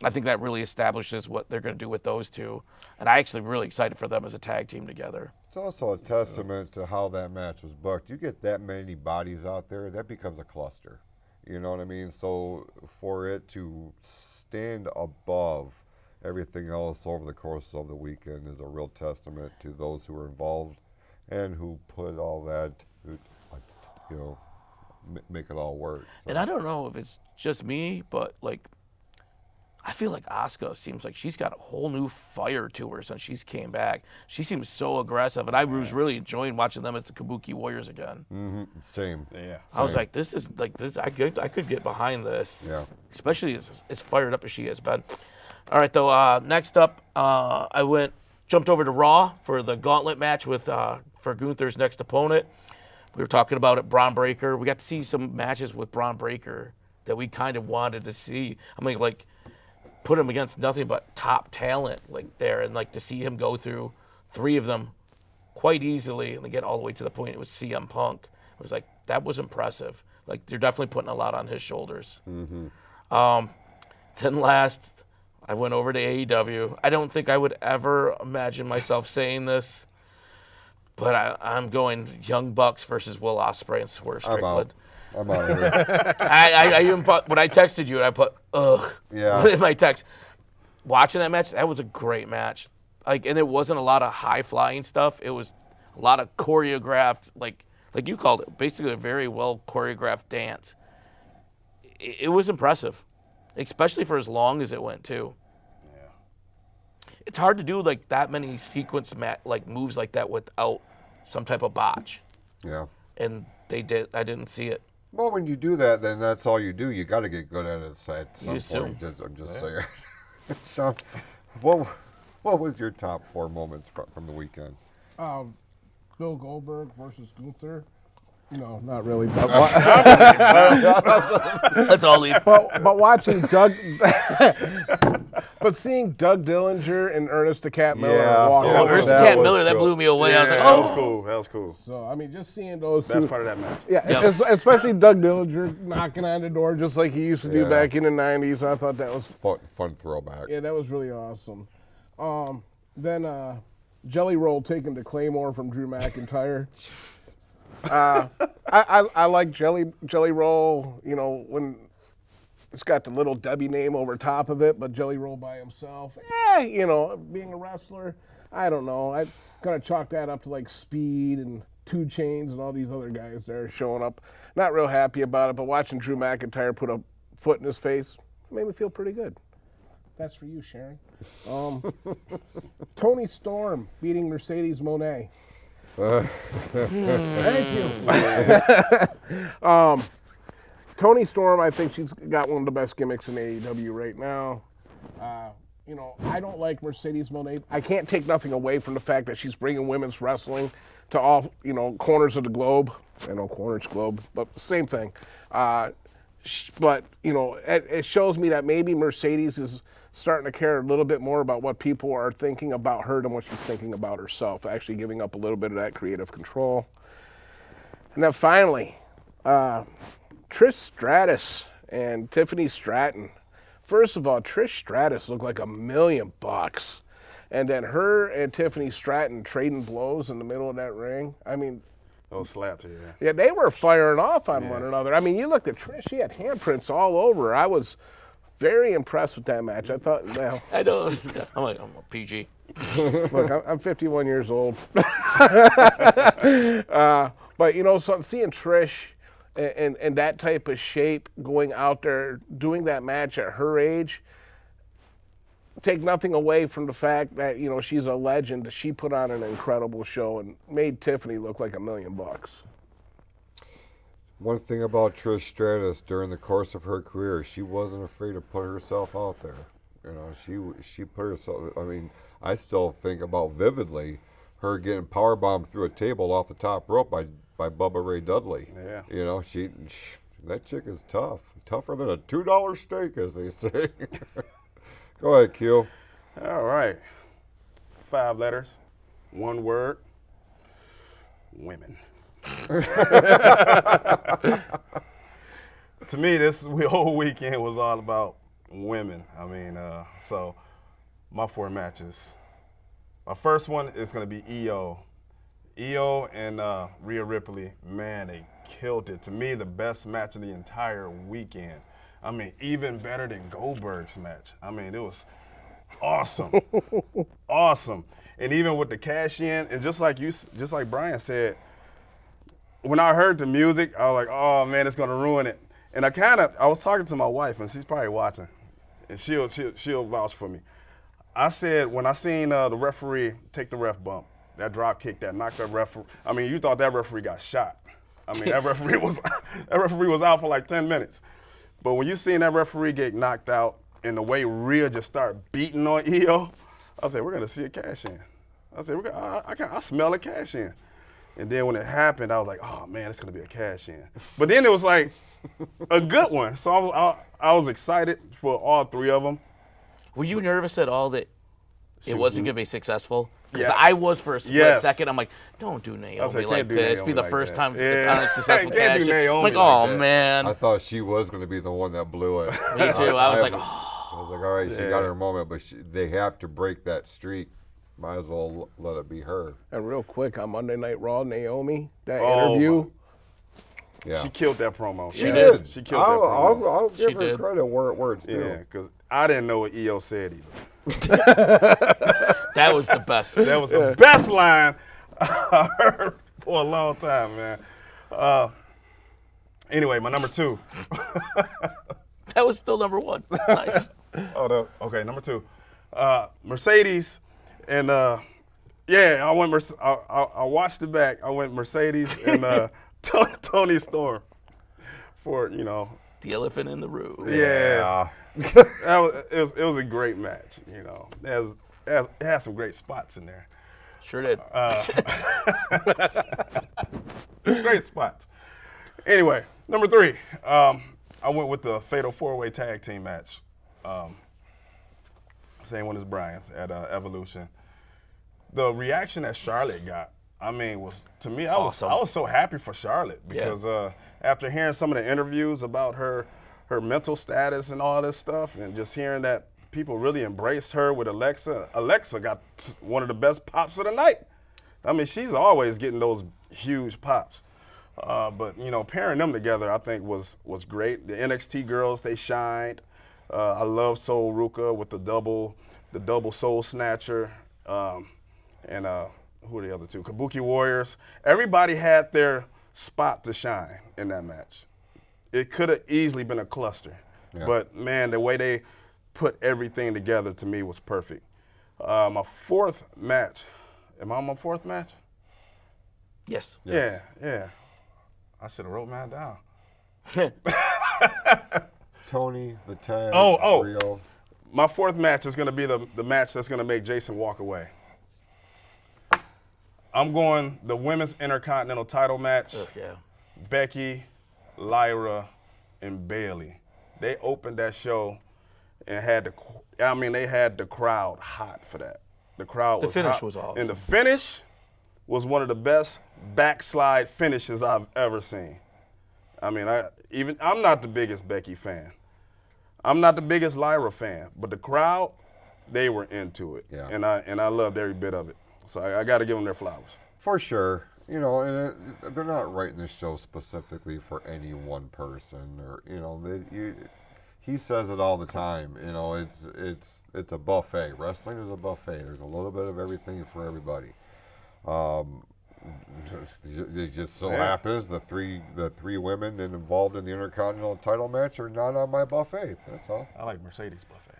I think that really establishes what they're going to do with those two. And I actually really excited for them as a tag team together. It's also a testament to how that match was booked. You get that many bodies out there, that becomes a cluster. You know what I mean? So for it to stand above everything else over the course of the weekend is a real testament to those who were involved and who put all that, make it all work. So. And I don't know if it's just me, but I feel like Asuka seems like she's got a whole new fire to her since she's came back. She seems so aggressive, and I was really enjoying watching them as the Kabuki Warriors again. Mm-hmm. Same. Yeah. I was like, this is like this. I could get behind this. Yeah. Especially as fired up as she has been. All right, though. Next up, I jumped over to Raw for the Gauntlet match for Gunther's next opponent. We were talking about it, Braun Breaker. We got to see some matches with Braun Breaker that we kind of wanted to see. I mean, put him against nothing but top talent there, and to see him go through 3 of them quite easily and get all the way to the point it was CM Punk. It was that was impressive. Like they're definitely putting a lot on his shoulders. Then last, I went over to AEW. I don't think I would ever imagine myself saying this, but I'm going Young Bucks versus Will Ospreay and Swerve Strickland. I'm out of here. I even put, when I texted you, I put ugh Yeah. in my text. Watching that match, that was a great match. Like, and it wasn't a lot of high flying stuff. It was a lot of choreographed, like you called it, basically a very well choreographed dance. It was impressive, especially for as long as it went too. Yeah. It's hard to do like that many sequence like moves like that without some type of botch. Yeah. And they did. I didn't see it. Well, when you do that, then that's all you do. You got to get good at it at some You assume. point. I'm just saying. So, what was your top 4 moments from the weekend? Bill Goldberg versus Gunther. No, not really. Let's all leave. But watching Doug, but seeing Doug Dillinger and Ernest the Cat Miller walk out. Ernest the that Cat was Miller, that cool. blew me away. I was like, that oh. was cool. That was cool. So I mean, just seeing those Best two. part of that match. Yeah, Yep. especially Doug Dillinger knocking on the door just like he used to do Yeah. back in the '90s. I thought that was Fun throwback. that was really awesome. Then Jelly Roll taking the Claymore from Drew McIntyre. I like Jelly Roll. You know, when it's got the little Debbie name over top of it, but Jelly Roll by himself. You know, being a wrestler, I don't know. I kind of chalk that up to like Speed and 2 Chainz and all these other guys there showing up. Not real happy about it, but watching Drew McIntyre put a foot in his face made me feel pretty good. That's for you, Sharon. Tony Storm beating Mercedes Moné. Thank you. Tony Storm, I think she's got one of the best gimmicks in AEW right now. You know, I don't like Mercedes Moné. I can't take nothing away from the fact that she's bringing women's wrestling to all, you know, corners of the globe. I know corners globe, but same thing. But, you know, it shows me that maybe Mercedes is starting to care a little bit more about what people are thinking about her than what she's thinking about herself, actually giving up a little bit of that creative control. And then finally, Trish Stratus and Tiffany Stratton. First of all, Trish Stratus looked like $1 million. And then her and Tiffany Stratton trading blows in the middle of that ring. I mean, Those slaps, yeah. yeah, they were firing off on one another. I mean, you looked at Trish, she had handprints all over her. I was very impressed with that match. I thought, well, I know. I'm a PG. look, I'm 51 years old. But, you know, so seeing Trish in that type of shape, going out there, doing that match at her age, take nothing away from the fact that, you know, she's a legend. She put on an incredible show and made Tiffany look like $1 million. One thing about Trish Stratus during the course of her career, she wasn't afraid to put herself out there. You know, she put herself. I mean, I still think about vividly her getting powerbombed through a table off the top rope by Bubba Ray Dudley. Yeah. You know, that chick is tough, tougher than a $2 steak, as they say. Go ahead, Q. All right. 5 letters, 1 word. Women. To me, this whole weekend was all about women. I mean, so my 4 matches. My first one is going to be EO. EO and Rhea Ripley, man, they killed it. To me, the best match of the entire weekend. I mean, even better than Goldberg's match. I mean, it was awesome. Awesome. And even with the cash in, and just like Brian said, when I heard the music, I was like, oh man, it's gonna ruin it. And I was talking to my wife, and she's probably watching, and she'll vouch for me. I said, when I seen the referee take the ref bump, that drop kick that knocked that referee, I mean, you thought that referee got shot. I mean, that referee was out for like 10 minutes. But when you seen that referee get knocked out and the way Rhea just started beating on EO, I said, we're gonna see a cash in. I said, I smell a cash in. And then when it happened, I was like, oh man, it's gonna be a cash in. But then it was like a good one. So I was excited for all 3 of them. Were you nervous at all that it wasn't going to be successful? Because Yes. I was for a split Yes. second. I'm like, don't do I was Naomi like, like can't do this. Naomi Be the like first that. time it's Yeah. unsuccessful Can't cash. do I'm Naomi like, like oh that. man. I thought she was going to be the one that blew it. Me too. I was like, I was like, all right, she got her moment, but they have to break that streak. Might as well let it be her. And real quick, on Monday Night Raw, Naomi, that Oh, interview. Yeah. She killed that promo. She did. She killed that promo. I'll give She her did. credit where it's due. Yeah, because I didn't know what EO said either. that was the best. That was the best line I heard for a long time, man. Anyway, my number 2. That was still number 1. Nice. Okay, number 2. Mercedes and I went. I watched it back. I went Mercedes and Tony Storm for The elephant in the room. Yeah. It was a great match. It had some great spots in there. Sure did. Great spots. Anyway, number 3. I went with the Fatal 4-Way Tag Team match. Same one as Brian's at Evolution. The reaction that Charlotte got, was to me. Awesome. I was so happy for Charlotte because after hearing some of the interviews about her mental status and all this stuff, and just hearing that people really embraced her with Alexa. Alexa got one of the best pops of the night. She's always getting those huge pops. But pairing them together, I think was great. The NXT girls, they shined. I love Soul Ruka with the double Soul Snatcher, and who are the other two? Kabuki Warriors. Everybody had their spot to shine in that match. It could have easily been a cluster, but man, the way they put everything together to me was perfect. My 4th match. Am I on my 4th match? Yes. Yeah. I should have wrote mine down. Tony, the tag, Rio. My 4th match is going to be the match that's going to make Jason walk away. I'm going the Women's Intercontinental title match. Becky, Lyra, and Bayley. They opened that show and they had the crowd hot for that. The crowd was hot. The finish was awesome. And the finish was one of the best backslide finishes I've ever seen. I'm not the biggest Becky fan. I'm not the biggest Lyra fan, but the crowd, they were into it. Yeah. And I loved every bit of it. So I got to give them their flowers. For sure. And they're not writing this show specifically for any one person, or he says it all the time. It's a buffet. Wrestling is a buffet. There's a little bit of everything for everybody. It just so happens the three women involved in the Intercontinental title match are not on my buffet. That's all. I like Mercedes buffet.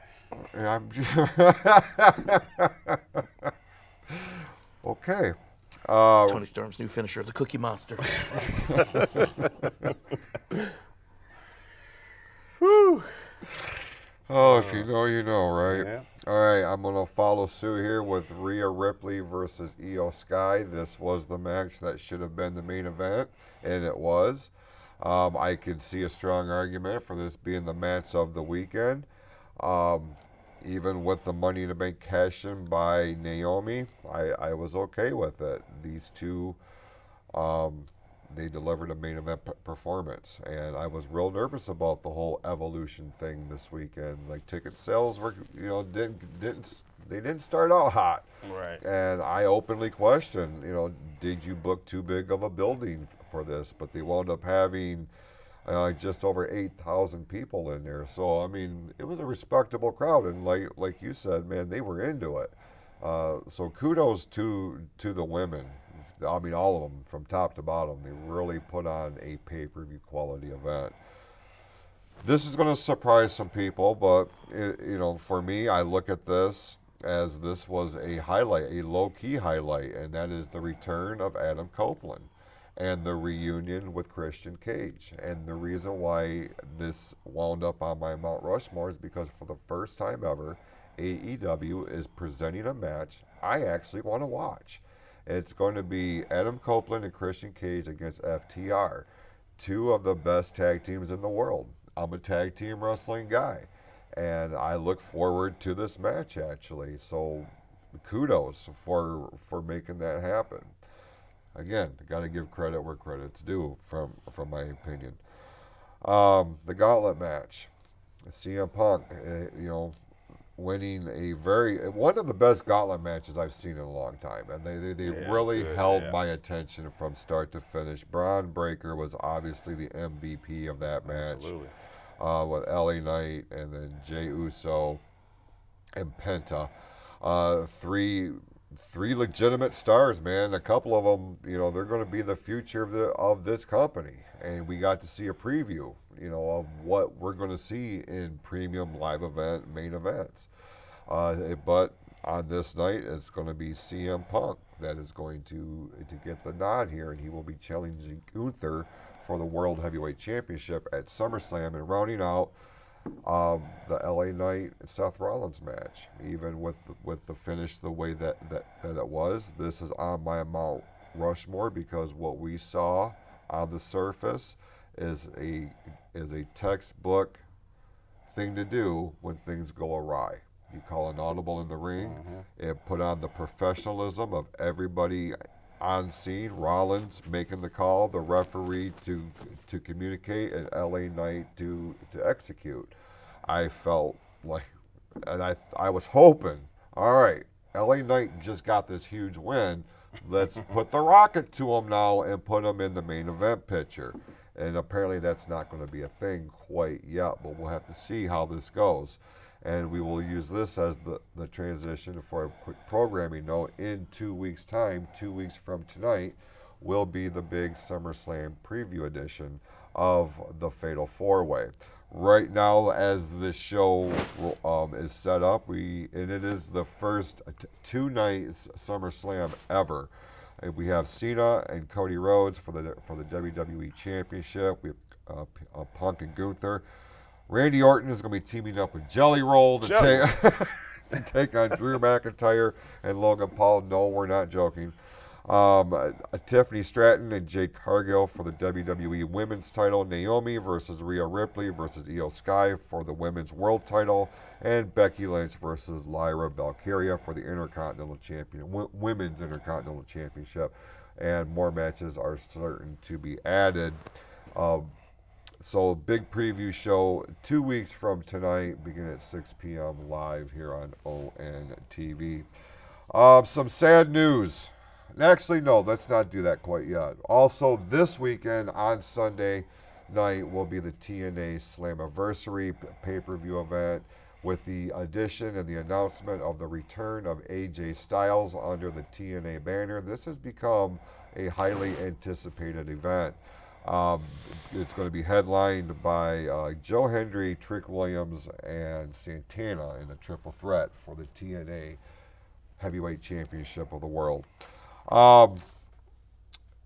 Okay. Tony Storm's new finisher, the Cookie Monster. Whew. Oh, if you know, you know, right? Yeah. All right, I'm going to follow suit here with Rhea Ripley versus Io Sky. This was the match that should have been the main event, and it was. I could see a strong argument for this being the match of the weekend. Even with the Money in the Bank cash-in by Naomi, I was okay with it. These two, they delivered a main event performance, and I was real nervous about the whole Evolution thing this weekend. Like, ticket sales were, didn't start out hot. Right. And I openly questioned, did you book too big of a building for this? But they wound up having just over 8,000 people in there. So, it was a respectable crowd. And like you said, man, they were into it. So kudos to the women. All of them from top to bottom. They really put on a pay-per-view quality event. This is going to surprise some people, but, for me, I look at this as this was a highlight, a low-key highlight, and that is the return of Adam Copeland and the reunion with Christian Cage. And the reason why this wound up on my Mount Rushmore is because for the first time ever, AEW is presenting a match I actually want to watch. It's going to be Adam Copeland and Christian Cage against FTR, two of the best tag teams in the world. I'm a tag team wrestling guy, and I look forward to this match, actually. So kudos for making that happen. Again, got to give credit where credit's due, from my opinion. The gauntlet match, CM Punk, winning one of the best gauntlet matches I've seen in a long time, and they really held my attention from start to finish. Braun Breaker was obviously the MVP of that match, with LA Knight and then Jey Uso and Penta, three legitimate stars, man. A couple of them, they're going to be the future of this company, and we got to see a preview, of what we're going to see in premium live event main events. But on this night, it's going to be CM Punk that is going to get the nod here, and he will be challenging Gunther for the World Heavyweight Championship at SummerSlam, and rounding out the LA Knight Seth Rollins match. Even with the finish the way that it was, this is on my Mount Rushmore, because what we saw on the surface is a textbook thing to do when things go awry. You call an audible in the ring, and put on the professionalism of everybody on scene. Rollins making the call, the referee to communicate, and LA Knight to execute. I felt like, and I was hoping, all right, LA Knight just got this huge win. Let's put the rocket to him now and put him in the main event picture. And apparently that's not going to be a thing quite yet, but we'll have to see how this goes. And we will use this as the transition for a quick programming note. In 2 weeks' time, 2 weeks from tonight, will be the big SummerSlam preview edition of the Fatal 4-Way. Right now, as this show is set up, and it is the first two-night SummerSlam ever. And we have Cena and Cody Rhodes for the WWE Championship. We have Punk and Gunther. Randy Orton is going to be teaming up with Jelly Roll to take on Drew McIntyre and Logan Paul. No, we're not joking. Tiffany Stratton and Jade Cargill for the WWE Women's title. Naomi versus Rhea Ripley versus Io Sky for the Women's World title. And Becky Lynch versus Lyra Valkyria for the Women's Intercontinental Championship. And more matches are certain to be added. So big preview show 2 weeks from tonight, beginning at 6 p.m. live here on ONTV. Some sad news. Actually, no, let's not do that quite yet. Also, this weekend on Sunday night will be the TNA Slammiversary pay-per-view event, with the addition and the announcement of the return of AJ Styles under the TNA banner. This has become a highly anticipated event. It's going to be headlined by Joe Hendry, Trick Williams, and Santana in a triple threat for the TNA Heavyweight Championship of the world.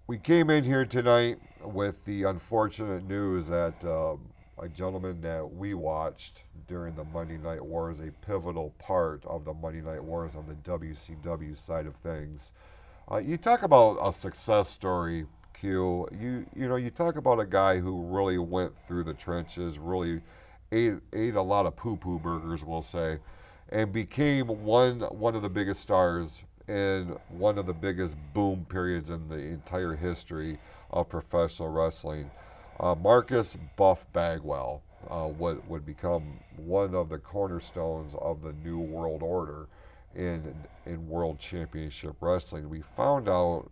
We came in here tonight with the unfortunate news that a gentleman that we watched during the Monday Night Wars, a pivotal part of the Monday Night Wars on the WCW side of things. You talk about a success story, Q. You talk about a guy who really went through the trenches, really ate a lot of poo-poo burgers, we'll say, and became one of the biggest stars in one of the biggest boom periods in the entire history of professional wrestling. Marcus Buff Bagwell would become one of the cornerstones of the New World Order in World Championship Wrestling. We found out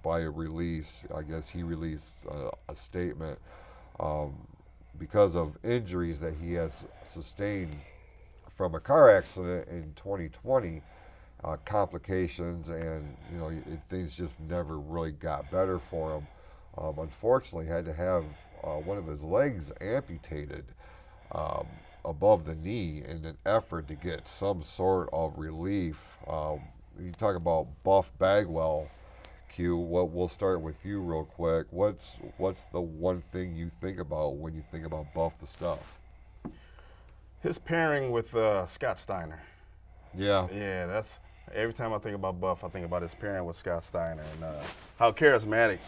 by a release, I guess he released a statement because of injuries that he has sustained from a car accident in 2020, complications, and things just never really got better for him. Unfortunately, had to have one of his legs amputated above the knee in an effort to get some sort of relief. You talk about Buff Bagwell, Q. We'll start with you real quick. What's the one thing you think about when you think about Buff the Stuff? His pairing with Scott Steiner. Yeah. Yeah, that's every time I think about Buff, I think about his pairing with Scott Steiner and how charismatic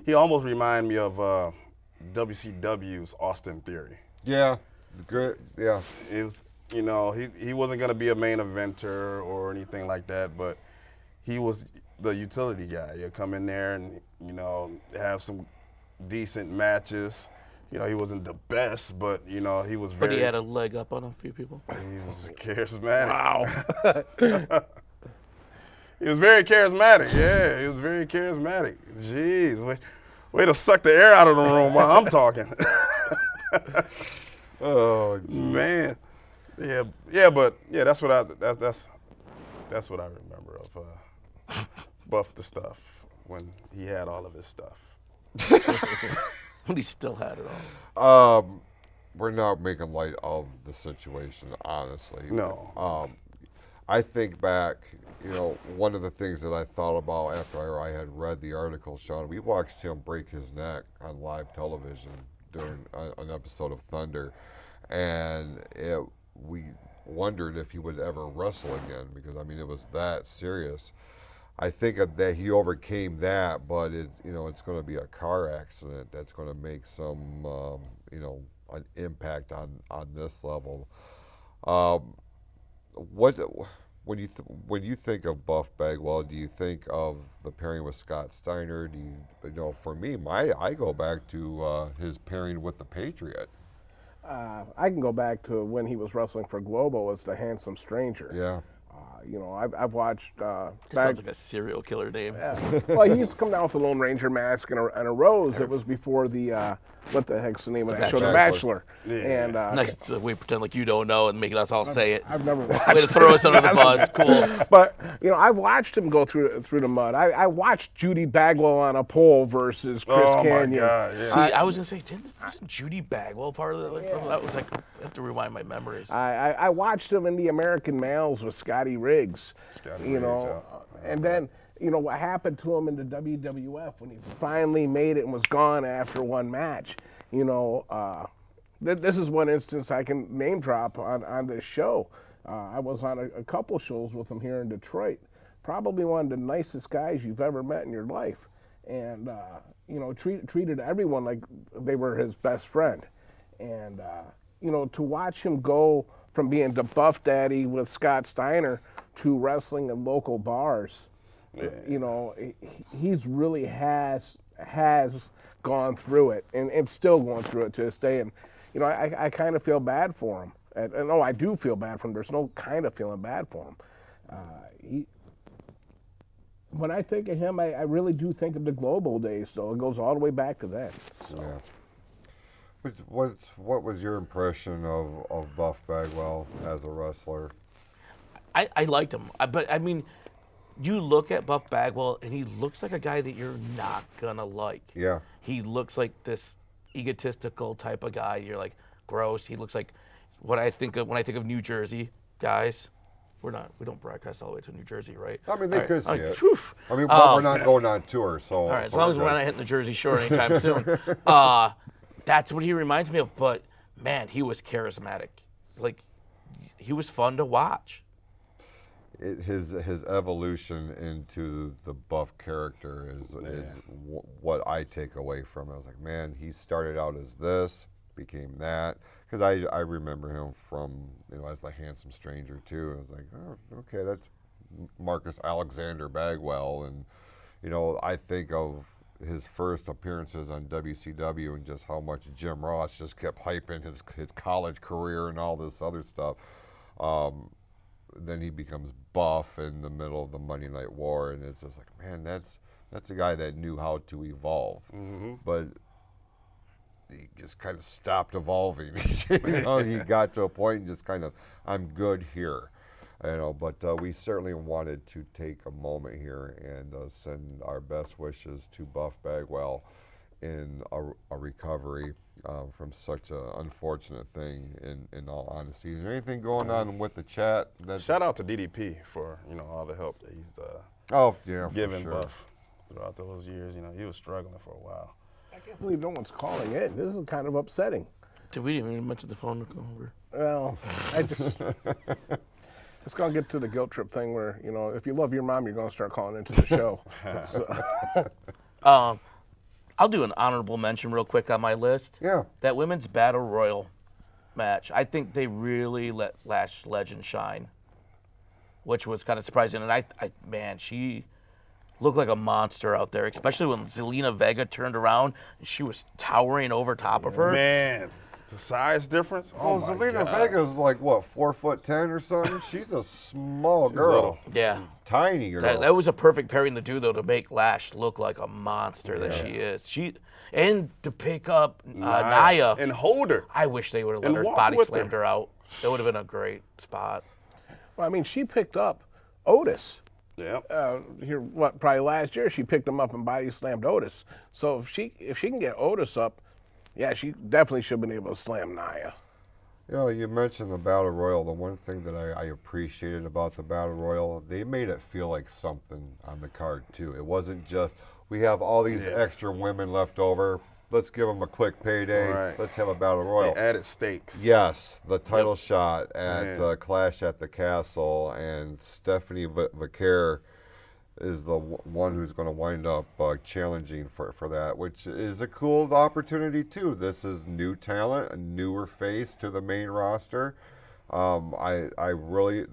he almost reminded me of WCW's Austin Theory. Yeah, great. Yeah, it was you know, he wasn't going to be a main eventer or anything like that, but he was the utility guy. He'll come in there and, you know, have some decent matches. You know, he wasn't the best, but, you know, he was very... But he had a leg up on a few people. He was charismatic. Wow. He was very charismatic. Yeah, he was very charismatic. Jeez, way to suck the air out of the room while I'm talking. Oh, man. Yeah, but that's what I remember of Buff the Stuff when he had all of his stuff. When he still had it all. We're not making light of the situation, honestly. No. I think back, you know, one of the things that I thought about after I had read the article, Sean, we watched him break his neck on live television during an episode of Thunder, and we wondered if he would ever wrestle again, because, I mean, it was that serious. I think that he overcame that, but it's going to be a car accident that's going to make some, an impact on this level. When you think of Buff Bagwell, do you think of the pairing with Scott Steiner? For me, I go back to his pairing with the Patriot. I can go back to when he was wrestling for Globo as the Handsome Stranger. Yeah. I've watched. Sounds like a serial killer name. Yeah. Well, he used to come down with a Lone Ranger mask and a rose. It was before the what the heck's the name of that show? The Bachelor. Yeah. And Nice to we pretend like you don't know and making us all say it. I've never watched. Way to throw us under the bus. Cool. But I watched him go through the mud. I watched Judy Bagwell on a pole versus Chris Canyon. My God, yeah. See, I was gonna say, wasn't Judy Bagwell part of that? That was like, I have to rewind my memories. I watched him in the American Males with Scotty Riggs. And then what happened to him in the WWF when he finally made it and was gone after one match. This is one instance I can name drop on this show. I was on a couple shows with him here in Detroit. Probably one of the nicest guys you've ever met in your life, and treated everyone like they were his best friend. And to watch him go from being the Buff Daddy with Scott Steiner to wrestling in local bars, he's really has gone through it and still going through it to this day. And I kind of feel bad for him. And I do feel bad for him. There's no kind of feeling bad for him. When I think of him, I really do think of the Global days. So it goes all the way back to then. So. Yeah. What was your impression of Buff Bagwell as a wrestler? I liked him, but I mean, you look at Buff Bagwell and he looks like a guy that you're not gonna like. Yeah. He looks like this egotistical type of guy. You're like, gross. He looks like what I think of when I think of New Jersey guys. We don't broadcast all the way to New Jersey, right? I mean, they could see it. Whew. I mean, but we're not going on tour, so. All right, as long as we're not hitting the Jersey Shore anytime soon. That's what he reminds me of. But man, he was charismatic. Like, he was fun to watch. His evolution into the Buff character is what I take away from it. I was like, man, he started out as this, became that. Because I remember him from, as the Handsome Stranger too. I was like, oh, okay, that's Marcus Alexander Bagwell. And, I think of his first appearances on WCW and just how much Jim Ross just kept hyping his college career and all this other stuff. Then he becomes Buff in the middle of the Monday Night War, and it's just like, man, that's a guy that knew how to evolve. Mm-hmm. But he just kind of stopped evolving. He got to a point and just kind of, I'm good here. But we certainly wanted to take a moment here and send our best wishes to Buff Bagwell in a recovery from such an unfortunate thing, in all honesty. Is there anything going on with the chat? Shout out to DDP for all the help that he's given Buff throughout those years. He was struggling for a while. I can't believe no one's calling in. This is kind of upsetting. We didn't even mention the phone over. Well, it's going to get to the guilt trip thing where, if you love your mom, you're going to start calling into the show. I'll do an honorable mention real quick on my list. Yeah. That women's battle royal match. I think they really let Lash Legend shine, which was kind of surprising. And man, she looked like a monster out there, especially when Zelina Vega turned around and she was towering over top of her. Man, the size difference. Oh, my Zelina God. Vega's like what, 4'10" or something? She's a small girl. little. Yeah. Tiny girl. That was a perfect pairing to do, though, to make Lash look like a monster that she is. And to pick up Nia. And hold her. I wish they would have let And her walk body with slammed her out. That would have been a great spot. Well, I mean, she picked up Otis. Yep. Probably last year she picked him up and body slammed Otis. So if she can get Otis up, yeah, she definitely should have been able to slam Nia. You know, you mentioned the Battle Royal. The one thing that I appreciated about the Battle Royal, they made it feel like something on the card, too. It wasn't just, we have all these extra women left over. Let's give them a quick payday. Right. Let's have a Battle Royal. They added stakes. Yes, the title shot at Clash at the Castle, and Stephanie Vaquer is the one who's going to wind up challenging for that, which is a cool opportunity too. This is new talent, a newer face to the main roster. I really,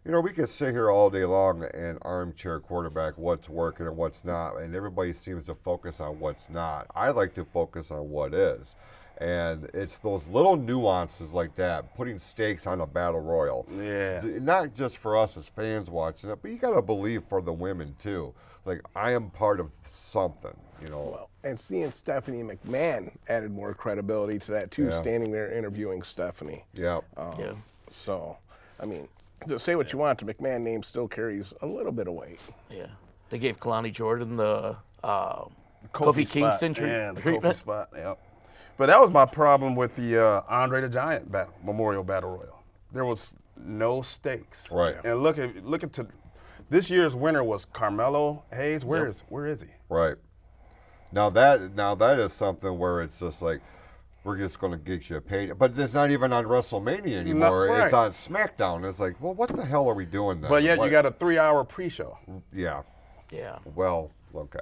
we could sit here all day long and armchair quarterback what's working and what's not, and everybody seems to focus on what's not. I like to focus on what is. And it's those little nuances like that, putting stakes on a battle royal. Yeah. Not just for us as fans watching it, but you got to believe for the women too. Like, I am part of something, Well, and seeing Stephanie McMahon added more credibility to that too, standing there interviewing Stephanie. Yeah. So, I mean, to say what you want, the McMahon name still carries a little bit of weight. Yeah. They gave Kalani Jordan the Kofi Kingston the treatment. Kofi spot, yep. But that was my problem with the Andre the Giant Memorial Battle Royal. There was no stakes. Right. And look at this year's winner was Carmelo Hayes. Where is he? Right. Now that is something where it's just like, we're just going to get you a payday. But it's not even on WrestleMania anymore. Right. It's on SmackDown. It's like, well, what the hell are we doing then? But yet you got a 3-hour pre-show. Yeah. Yeah. Well, okay.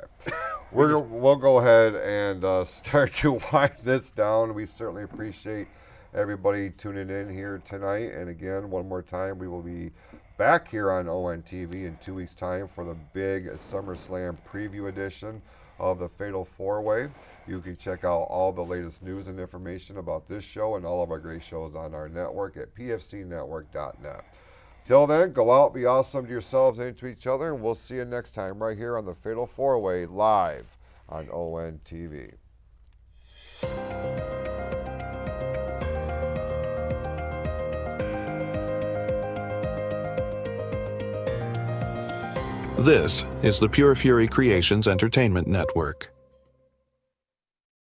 We'll go ahead and start to wind this down. We certainly appreciate everybody tuning in here tonight. And again, one more time, we will be back here on ONTV in 2 weeks' time for the big SummerSlam preview edition of the Fatal 4-Way. You can check out all the latest news and information about this show and all of our great shows on our network at pfcnetwork.net. Till then, go out, be awesome to yourselves and to each other, and we'll see you next time right here on the Fatal 4-Way live on ONTV. This is the Pure Fury Creations Entertainment Network.